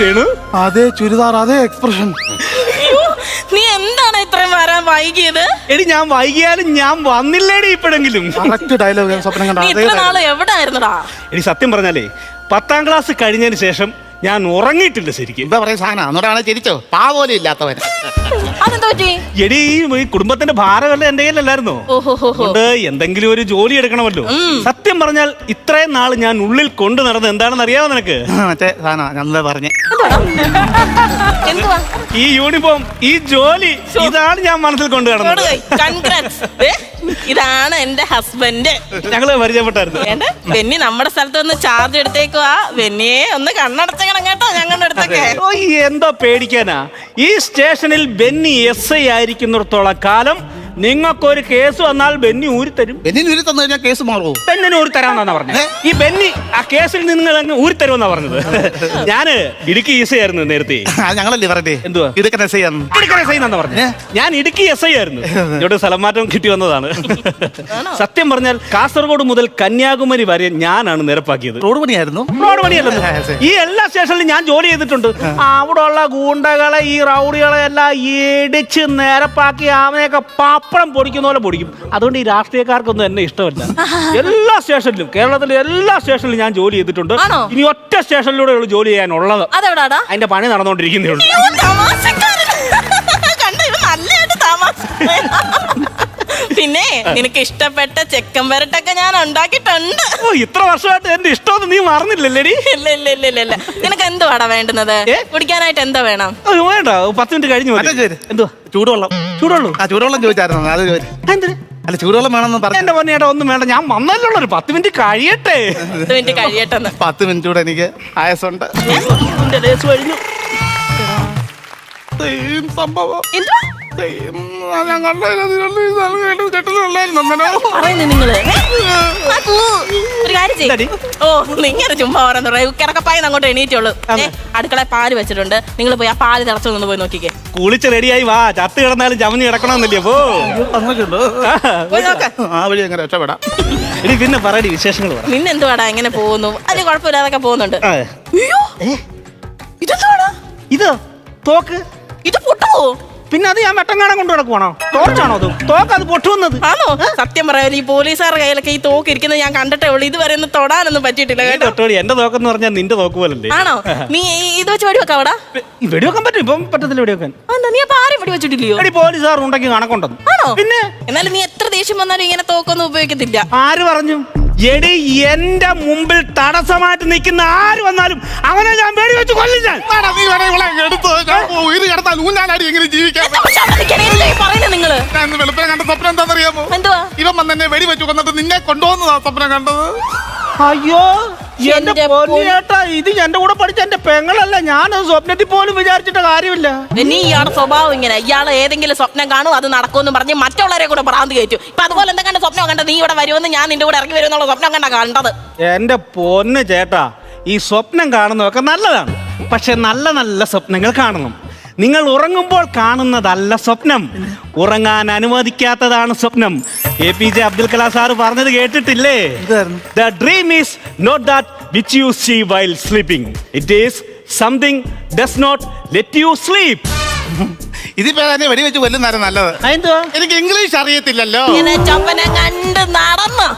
രേണു അതേ ചുരിദാർ, അതേ എക്സ്പ്രഷൻ. നീ എന്താണ് ഇത്രയും വരാൻ വൈകിയത്? എടി ഞാൻ വൈകിയാലും ഞാൻ വന്നില്ലേടി ഇപ്പോഴെങ്കിലും. കറക്റ്റ് ഡയലോഗ് സ്വപ്നം കണ്ട. നീ ഇത്ര നാള് എവിടെ ആയിരുന്നടാ? എടി സത്യം പറഞ്ഞാലേ 10ാം ക്ലാസ് കഴിഞ്ഞതിന് ശേഷം ഞാൻ ഉറങ്ങിയിട്ടില്ല ശരിക്കും. എന്താ പറയാ സാധനം എന്നോടാണ് ചിരിച്ചോ? പാവോലും ഇല്ലാത്തവൻ. അതെന്താ പറ്റി? എടി ഈ കുടുംബത്തിന്റെ ഭാരമല്ല എന്റെ കയ്യിലല്ലായിരുന്നോ? അതുകൊണ്ട് എന്തെങ്കിലും ഒരു ജോലി എടുക്കണമല്ലോ. സത്യം പറഞ്ഞാൽ ഇത്രയും നാൾ ഞാൻ ഉള്ളിൽ കൊണ്ടു നടന്നത് എന്താണെന്ന് അറിയാമോ നിനക്ക്? മറ്റേ സാധനം ഞാൻ പറഞ്ഞേ. എന്തുവാ? ഈ യൂണിഫോം, ഈ ജോലി, ഇതാണ് ഞാൻ മനസ്സിൽ കൊണ്ടു നടന്നത്. കൺഗ്രാറ്റ്സ്. ഇതാണ് എന്റെ ഹസ്ബൻഡ്. ഞങ്ങള് പരിചയപ്പെട്ടായിരുന്നു. ബെന്നി നമ്മുടെ സ്ഥലത്ത് ഒന്ന് ചാർജ് എടുത്തേക്കുവാ. ബെന്നിയെ ഒന്ന് കണ്ണടച്ചേക്കണം കേട്ടോ ഞങ്ങളുടെ അടുത്തൊക്കെ. ഓ എന്താ പേടിക്കാനാ? ഈ സ്റ്റേഷനിൽ ബെന്നി SI ആയിരിക്കുന്നിടത്തോളം കാലം നിങ്ങൾക്കൊരു കേസ് വന്നാൽ ബെന്നി ഊരിത്തരും. ബെന്നിന് ഊരി തന്നു കഴിഞ്ഞാൽ കേസ് മാറുമോ? ബെന്നിന് ഊരിത്തരാമെന്നാ പറഞ്ഞത്. ഈ ബെന്നി ആ കേസിൽ നിങ്ങൾ അങ്ങ് ഊരിത്തരുമെന്നാ പറഞ്ഞത്. ഞാന് ഇടുക്കി SI ആയിരുന്നു നേരത്തെ. ഞങ്ങളല്ലേ പറഞ്ഞേ? എന്തുവാ ഇടുക്കി SI ആണ്. പറഞ്ഞത്. ഞാൻ ഇടുക്കി SI ആയിരുന്നു. ഇവിടെ സ്ഥലം മാറ്റം കിട്ടി വന്നതാണ്. സത്യം പറഞ്ഞാൽ കാസർഗോഡ് മുതൽ കന്യാകുമാരി വരെ ഞാനാണ് നിരപ്പാക്കിയത്. റോഡ് പണിയായിരുന്നു? റോഡ് പണിയല്ലെന്ന്. ഈ എല്ലാ സ്റ്റേഷനിലും ഞാൻ ജോലി ചെയ്തിട്ടുണ്ട്. അവിടെ ഉള്ള ഗൂണ്ടകളെ, ഈ റൗഡികളെ എല്ലാം ഇടിച്ച് നിരപ്പാക്കി അവനെയൊക്കെ പപ്പടം പൊടിക്കുന്ന പോലെ പൊടിക്കും. അതുകൊണ്ട് ഈ രാഷ്ട്രീയക്കാർക്കൊന്നും എന്നെ ഇഷ്ടമല്ല. എല്ലാ സ്റ്റേഷനിലും, കേരളത്തിലെ എല്ലാ സ്റ്റേഷനിലും ഞാൻ ജോലി ചെയ്തിട്ടുണ്ട്. ഇനി ഒറ്റ സ്റ്റേഷനിലൂടെ ഉള്ളു ജോലി ചെയ്യാനുള്ളത്. അതിന്റെ പണി നടന്നുകൊണ്ടിരിക്കുന്നേ ഉള്ളൂ. പിന്നെ നിനക്ക് ഇഷ്ടപ്പെട്ട ചെക്കൻ വരട്ടൊക്കെ ഞാൻ ഉണ്ടാക്കിയിട്ടുണ്ട്. ഇത്ര വർഷമായിട്ട് എന്റെ ഇഷ്ടമൊന്നും നീ മറന്നില്ലല്ലേടി? ഇല്ല. നിനക്ക് എന്തുവാടാ വേണ്ടുന്നത്? കുടിക്കാനായിട്ട് എന്താ വേണം? വേണ്ട, 10 മിനിറ്റ് കഴിഞ്ഞു. എന്തുവാ? ചൂടുവെള്ളം. ചൂടുവെള്ളം ചോദിച്ചായിരുന്നു. അത് അല്ല, ചൂടുവെള്ളം വേണമെന്ന് പറഞ്ഞു. എന്റെ പൊന്നേട്ടാ ഒന്നും വേണ്ട, ഞാൻ വന്നല്ലോ. 10 മിനിറ്റ് കഴിയട്ടെ. 10 മിനിറ്റ് കഴിയട്ടെ. 10 മിനിറ്റ് കൂടെ എനിക്ക് ആയസുണ്ട്. കഴിഞ്ഞു സംഭവം നിങ്ങള് ഒരു കാര്യം ചെയ്യും. ഓ നിങ്ങനെ ചുമ്മാ പറയാ. കിടക്കപ്പായി അങ്ങോട്ട് എണീറ്റുള്ളൂ. അടുക്കള പാല് വെച്ചിട്ടുണ്ട്. നിങ്ങൾ പോയി ആ പാല് തിളച്ചൊന്ന് പോയി നോക്കിക്കേ. കുളിച്ച് റെഡിയായി വാ. ചത്ത് കിടന്നാലും ചമഞ്ഞ് കിടക്കണമെന്നില്ലേ? രക്ഷപ്പെടാം. പിന്നെ പറയടി വിശേഷങ്ങൾ. നിന്നെന്തുവാടാ എങ്ങനെ പോകുന്നു? അതിന് കുഴപ്പമില്ലാതൊക്കെ പോകുന്നുണ്ട്. ഇതോ തോക്ക്? ഇത് പൊട്ടുവോ? പിന്നെ അത് ഞാൻ വെട്ടങ്ങാണം കൊണ്ട് കിടക്കുവാണോ? ടോർച്ചാണോ അത്? തോക്ക് അത് പൊട്ടുവന്നത് ആണോ? സത്യം പറയാൻ ഈ പോലീസുകാരുടെ കയ്യിലൊക്കെ ഈ തോക്ക് ഇരിക്കുന്നത് ഞാൻ കണ്ടിട്ടേ ഉള്ളൂ. ഇതുവരെ ഒന്നും തൊടാനൊന്നും പറ്റിയിട്ടില്ല കേട്ടോ. എന്റെ തോക്കെന്ന് പറഞ്ഞാൽ നിന്റെ തോക്ക് പോലല്ലേ? ആണോ? നീ ഇത് വെച്ച് വെടിവെക്കാം അവിടെ? വെടിവെക്കാൻ പറ്റും. ഇപ്പം പറ്റത്തില്ല വെടിവെക്കാൻ. നീ അപ്പൊ ആരും വെടിവെച്ചിട്ടില്ലയോ? പോലീസുകാർ ഉണ്ടെങ്കിൽ കണക്കുണ്ടെന്ന്. ആണോ? പിന്നെ എന്നാലും നീ എത്ര ദേഷ്യം വന്നാലും ഇങ്ങനെ തോക്കൊന്നും ഉപയോഗിക്കത്തില്ല. ആര് പറഞ്ഞു? എടി എന്റെ മുമ്പിൽ തടസ്സമായിട്ട് നിൽക്കുന്ന ആര് വന്നാലും അവനെ ഞാൻ വെടിവെച്ച് കൊല്ലും. ഞാൻ നിങ്ങള് വെളുപ്പിനെ കണ്ട സ്വപ്നം എന്താണെന്നറിയാമോ? എന്തുവാ? ഇവൻ വന്നെ വെടിവെച്ചു കൊന്നിട്ട് നിന്നെ കൊണ്ടുപോകുന്നതാ സ്വപ്നം കണ്ടത്. അയ്യോ എന്റെ പൊന്നിയേട്ടാ, ഇത് എന്റെ കൂടെ പഠിച്ച എന്റെ പെങ്ങളല്ല. ഞാനത് സ്വപ്നത്തിൽ പോലും വിചാരിച്ചിട്ട് കാര്യമില്ല. നീ ഇയാളുടെ സ്വഭാവം ഇങ്ങനെ. ഇയാള് ഏതെങ്കിലും സ്വപ്നം കാണും, അത് നടക്കുമെന്ന് പറഞ്ഞ് മറ്റുള്ളവരെ കൂടെ ഭ്രാന്തി കയറ്റും. ഇപ്പൊ അതുപോലെ എന്താ കണ്ട സ്വപ്നം കണ്ട? നീ ഇവിടെ വരുമെന്ന്, ഞാൻ നിന്റെ കൂടെ ഇറങ്ങി വരുമെന്നുള്ള സ്വപ്നം കണ്ട കണ്ടത്. എന്റെ പൊന്ന് ചേട്ടാ, ഈ സ്വപ്നം കാണുന്നതൊക്കെ നല്ലതാണ്. പക്ഷെ നല്ല നല്ല സ്വപ്നങ്ങൾ കാണണം. നിങ്ങൾ ഉറങ്ങുമ്പോൾ കാണുന്നതല്ല സ്വപ്നം, ഉറങ്ങാൻ അനുവദിക്കാത്തതാണ് സ്വപ്നം. APJ അബ്ദുൽ കലാം സാറ് പറഞ്ഞത് കേട്ടിട്ടില്ലേ? The dream is not that which you see while sleeping. It is something does not let you sleep. ഇതിപ്പോ തന്നെ വെടിവെച്ച് കൊല്ലുന്നായിരുന്നു നല്ലത്. എനിക്ക് ഇംഗ്ലീഷ് അറിയത്തില്ലല്ലോ. കണ്ട് നടന്നു